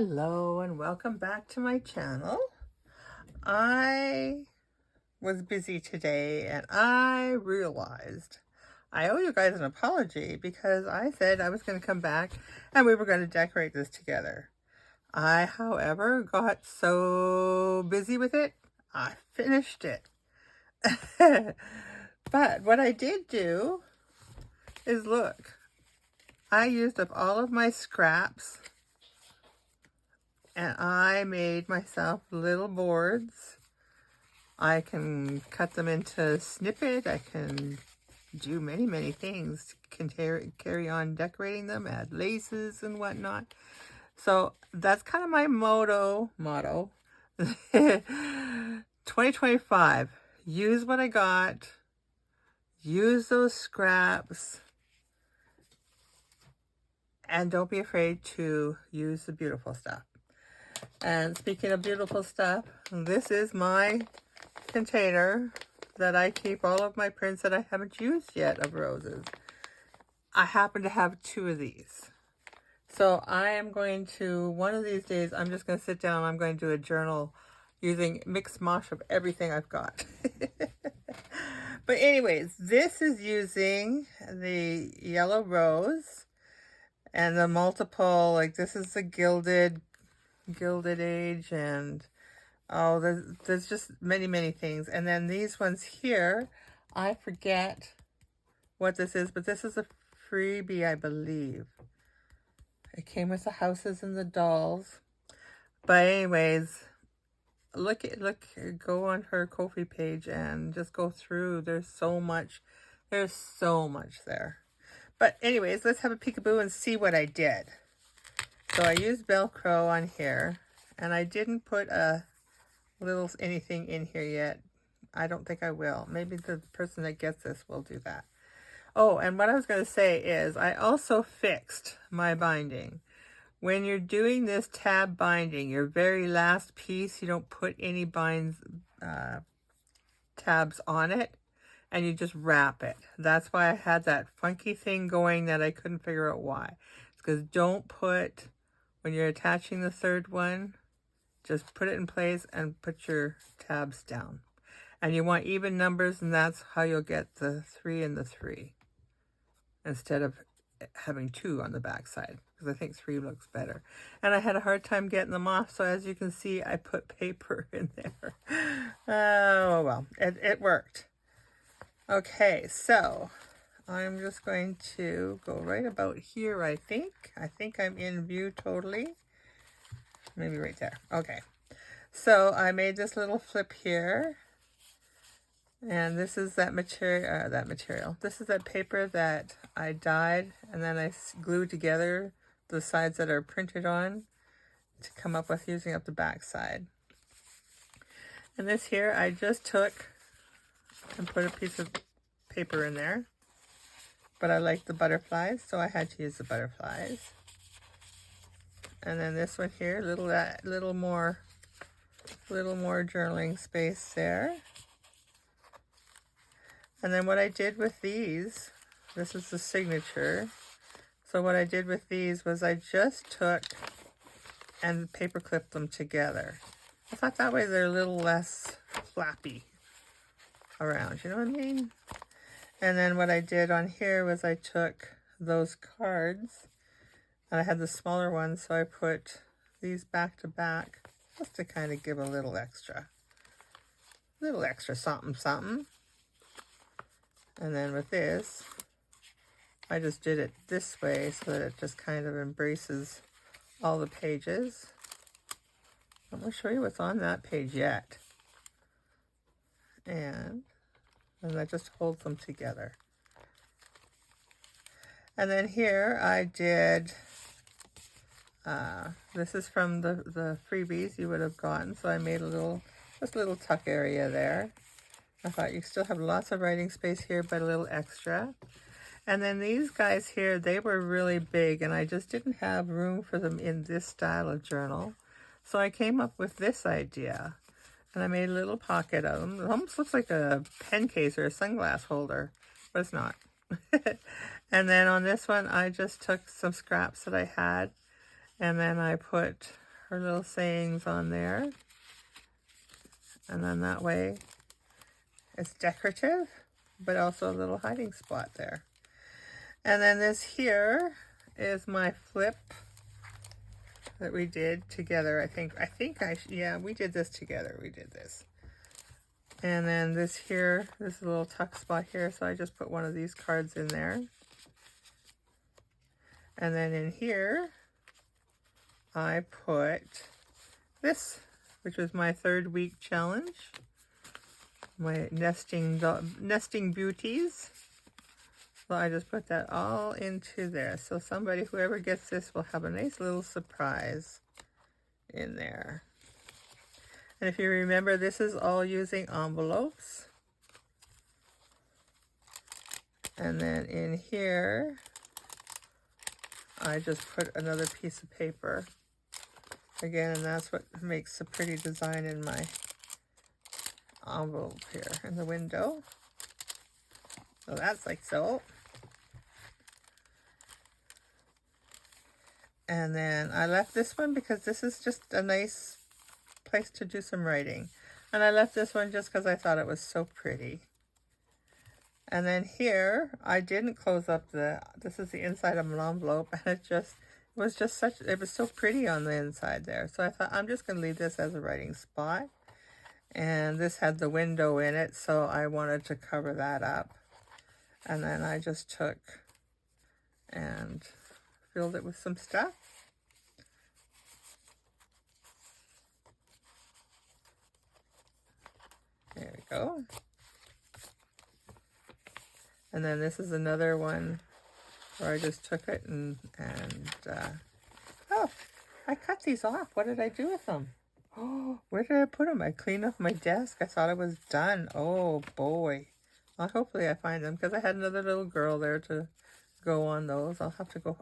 Hello and welcome back to my channel. I was busy today and I realized I owe you guys an apology because I said I was going to come back and we were going to decorate this together. I, however, got so busy with it, I finished it. But what I did do is look, I used up all of my scraps and I made myself little boards. I can cut them into snippet. I can do many things. Can carry on decorating them, add laces and whatnot. So that's kind of my motto. 2025. Use what I got. Use those scraps. And don't be afraid to use the beautiful stuff. And speaking of beautiful stuff, this is my container that I keep all of my prints that I haven't used yet of roses. I happen to have 2 of these. So I am going to, one of these days, I'm just going to sit down, I'm going to do a journal using mixed mosh of everything I've got. But anyways, this is using the yellow rose and the multiple, like this is the Gilded Age, and oh, there's just many things. And then these ones here, I forget what this is, but this is a freebie, I believe. It came with the houses and the dolls. But anyways, go on her Ko-fi page and just go through. There's so much there. But anyways, let's have a peekaboo and see what I did. So I used Velcro on here, and I didn't put a little anything in here yet. I don't think I will. Maybe the person that gets this will do that. Oh, and what I was going to say is I also fixed my binding. When you're doing this tab binding, your very last piece, you don't put any tabs on it, and you just wrap it. That's why I had that funky thing going that I couldn't figure out why. It's because don't put, when you're attaching the third one, just put it in place and put your tabs down. And you want even numbers, and that's how you'll get the 3 and the 3. Instead of having 2 on the back side, because I think 3 looks better. And I had a hard time getting them off, so as you can see, I put paper in there. Oh, well, it worked. Okay, so I'm just going to go right about here, I think. I think I'm in view totally. Maybe right there. Okay. So I made this little flip here. And this is that material. This is that paper that I dyed, and then I glued together the sides that are printed on to come up with using up the back side. And this here, I just took and put a piece of paper in there. But I like the butterflies, so I had to use the butterflies. And then this one here, little more journaling space there. And then what I did with these, this is the signature. So what I did with these was I just took and paper clipped them together. I thought that way they're a little less flappy around, you know what I mean? And then what I did on here was I took those cards, and I had the smaller ones, so I put these back to back just to kind of give a little extra something. And then with this, I just did it this way so that it just kind of embraces all the pages. I'm going to show you what's on that page yet. And that just holds them together. And then here I did, this is from the freebies you would have gotten. So I made just a little tuck area there. I thought you still have lots of writing space here, but a little extra. And then these guys here, they were really big, and I just didn't have room for them in this style of journal. So I came up with this idea, and I made a little pocket of them. It almost looks like a pen case or a sunglass holder, but it's not. And then on this one, I just took some scraps that I had, and then I put her little sayings on there. And then that way it's decorative, but also a little hiding spot there. And then this here is my flip that we did together. Yeah, we did this together. We did this. And then this here, this little tuck spot here. So I just put one of these cards in there. And then in here, I put this, which was my 3rd week challenge. My nesting beauties. So I just put that all into there. So somebody, whoever gets this, will have a nice little surprise in there. And if you remember, this is all using envelopes. And then in here, I just put another piece of paper. Again, and that's what makes a pretty design in my envelope here in the window. So that's like so. And then I left this one because this is just a nice place to do some writing. And I left this one just because I thought it was so pretty. And then here, I didn't close up this is the inside of an envelope, and it was so pretty on the inside there. So I thought, I'm just going to leave this as a writing spot. And this had the window in it, so I wanted to cover that up. And then I just took and filled it with some stuff. There we go. And then this is another one where I just took it and oh, I cut these off. What did I do with them? Oh, where did I put them? I cleaned off my desk. I thought it was done. Oh boy. Well, hopefully I find them because I had another little girl there to go on those. I'll have to go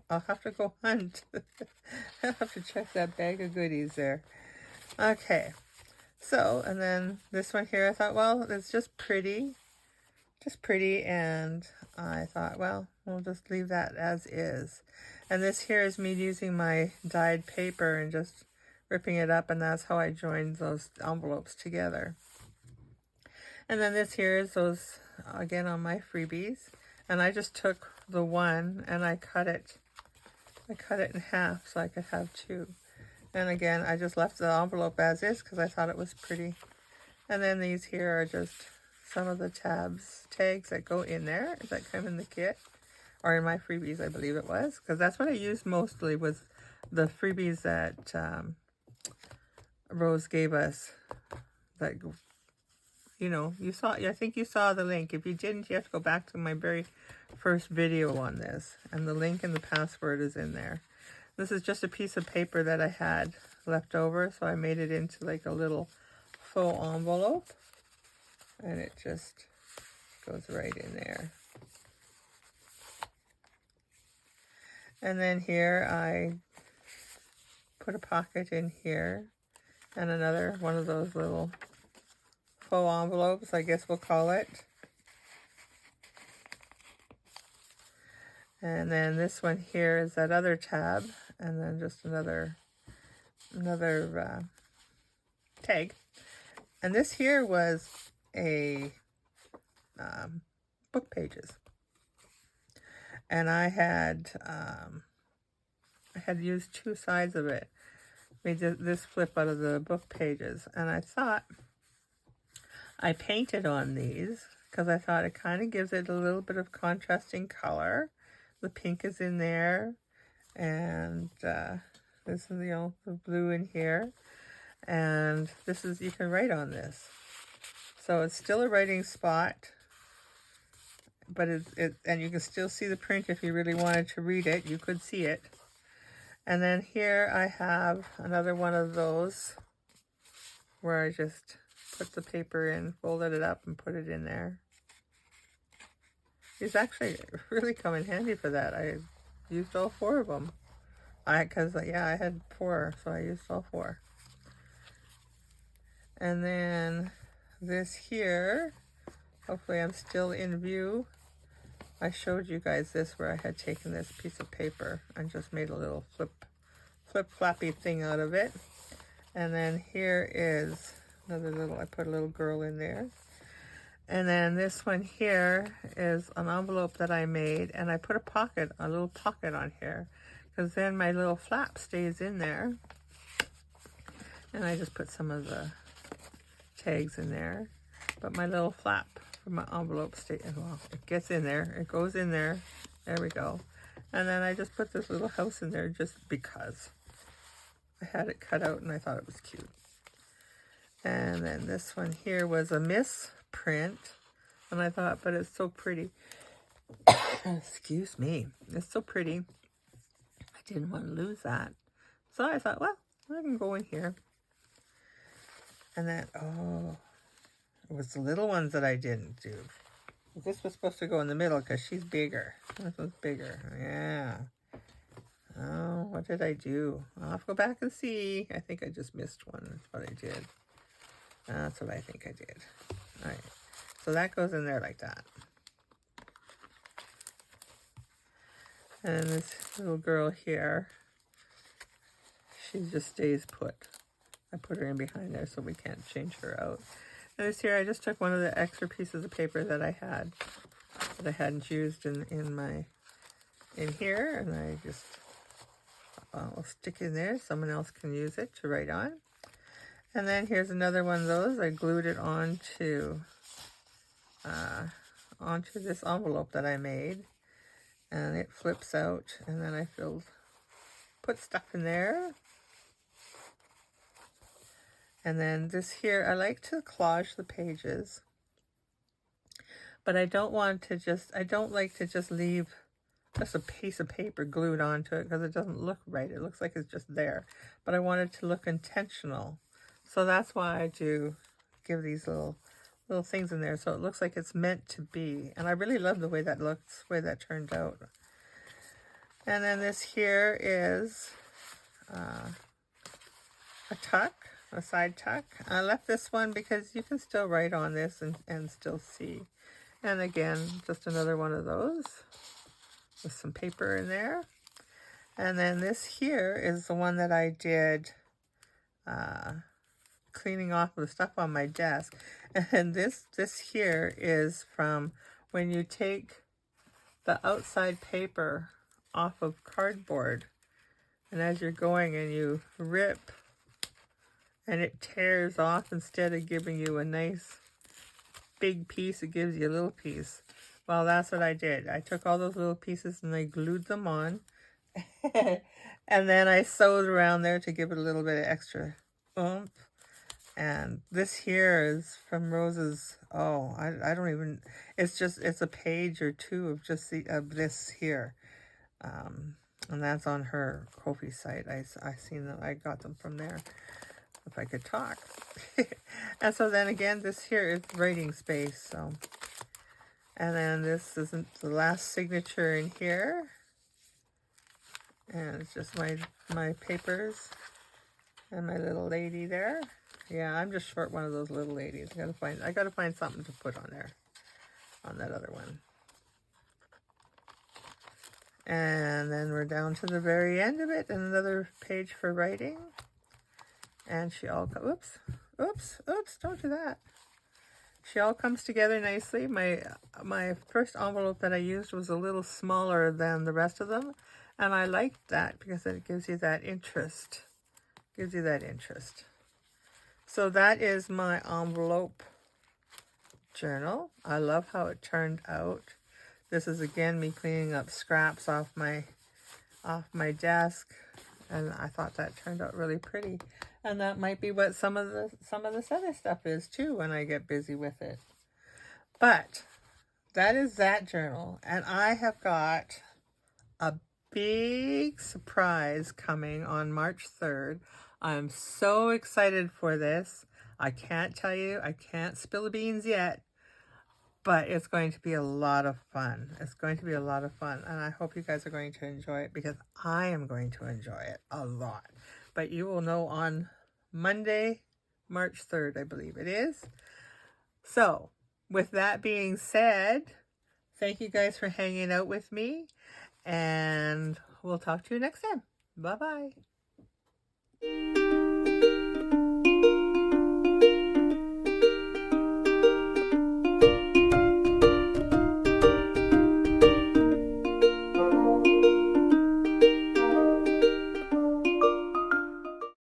hunt. I'll have to check that bag of goodies there. Okay. So, and then this one here, I thought, well, it's just pretty, and I thought, well, we'll just leave that as is. And this here is me using my dyed paper and just ripping it up, and that's how I joined those envelopes together. And then this here is those, again, on my freebies, and I just took the one and I cut it in half so I could have 2. And again, I just left the envelope as is because I thought it was pretty. And then these here are just some of the tags that go in there that come in the kit, or in my freebies, I believe it was, because that's what I used mostly, was the freebies that Rose gave us. That, you know, you saw. I think you saw the link. If you didn't, you have to go back to my very first video on this, and the link and the password is in there. This is just a piece of paper that I had left over, so I made it into like a little faux envelope, and it just goes right in there. And then here I put a pocket in here, and another one of those little faux envelopes, I guess we'll call it. And then this one here is that other tab, and then just another tag. And this here was a book pages, and I had used 2 sides of it, made this flip out of the book pages, and I thought I painted on these because I thought it kind of gives it a little bit of contrasting color. The pink is in there, and this is the blue in here, and this is, you can write on this. So it's still a writing spot, but and you can still see the print if you really wanted to read it. You could see it. And then here I have another one of those where I just put the paper in, folded it up, and put it in there. These actually really come in handy for that. I used all 4 of them. Because I had 4, so I used all 4. And then this here, hopefully I'm still in view. I showed you guys this where I had taken this piece of paper and just made a little flip flappy thing out of it. And then here is another little, I put a little girl in there. And then this one here is an envelope that I made, and I put a little pocket on here, because then my little flap stays in there. And I just put some of the tags in there. But my little flap for my envelope stays, well, it gets in there, it goes in there. There we go. And then I just put this little house in there just because. I had it cut out and I thought it was cute. And then this one here was a misprint. And I thought, but it's so pretty. Excuse me. It's so pretty. I didn't want to lose that. So I thought, well, I can go in here. And then, oh, it was the little ones that I didn't do. This was supposed to go in the middle because she's bigger. This one's bigger. Yeah. Oh, what did I do? I'll have to go back and see. I think I just missed one. That's what I did. That's what I think I did. All right. So that goes in there like that. And this little girl here, she just stays put. I put her in behind there so we can't change her out. And this here, I just took one of the extra pieces of paper that I had, that I hadn't used in here, and I just, I'll stick in there. Someone else can use it to write on. And then here's another one of those. I glued it onto this envelope that I made, and it flips out. And then I put stuff in there. And then this here, I like to collage the pages, but I don't like to just leave just a piece of paper glued onto it because it doesn't look right. It looks like it's just there, but I want it to look intentional. So that's why I do give these little things in there, so it looks like it's meant to be. And I really love the way that looks, the way that turned out. And then this here is a tuck. A side tuck. I left this one because you can still write on this and still see. And again, just another one of those with some paper in there. And then this here is the one that I did cleaning off the stuff on my desk. And this here is from when you take the outside paper off of cardboard, and as you're going and you rip, and it tears off, instead of giving you a nice big piece, it gives you a little piece. Well, that's what I did. I took all those little pieces and I glued them on. And then I sewed around there to give it a little bit of extra oomph. And this here is from Rose's, oh, I don't even, it's a page or two of just of this here. And that's on her Ko-fi site. I seen them, I got them from there. If I could talk. And so then again, this here is writing space. So, and then this isn't the last signature in here, and it's just my papers and my little lady there. Yeah, I'm just short one of those little ladies. I gotta find something to put on there, on that other one. And then we're down to the very end of it, and another page for writing. And she all, oops, don't do that. She all comes together nicely. My first envelope that I used was a little smaller than the rest of them. And I liked that because it gives you that interest. So that is my envelope journal. I love how it turned out. This is again me cleaning up scraps off my desk. And I thought that turned out really pretty. And that might be what some of this other stuff is too when I get busy with it. But that is that journal. And I have got a big surprise coming on March 3rd. I'm so excited for this. I can't tell you, I can't spill the beans yet, but it's going to be a lot of fun. It's going to be a lot of fun. And I hope you guys are going to enjoy it because I am going to enjoy it a lot. But you will know on Monday, March 3rd, I believe it is. So, with that being said, thank you guys for hanging out with me. And we'll talk to you next time. Bye-bye.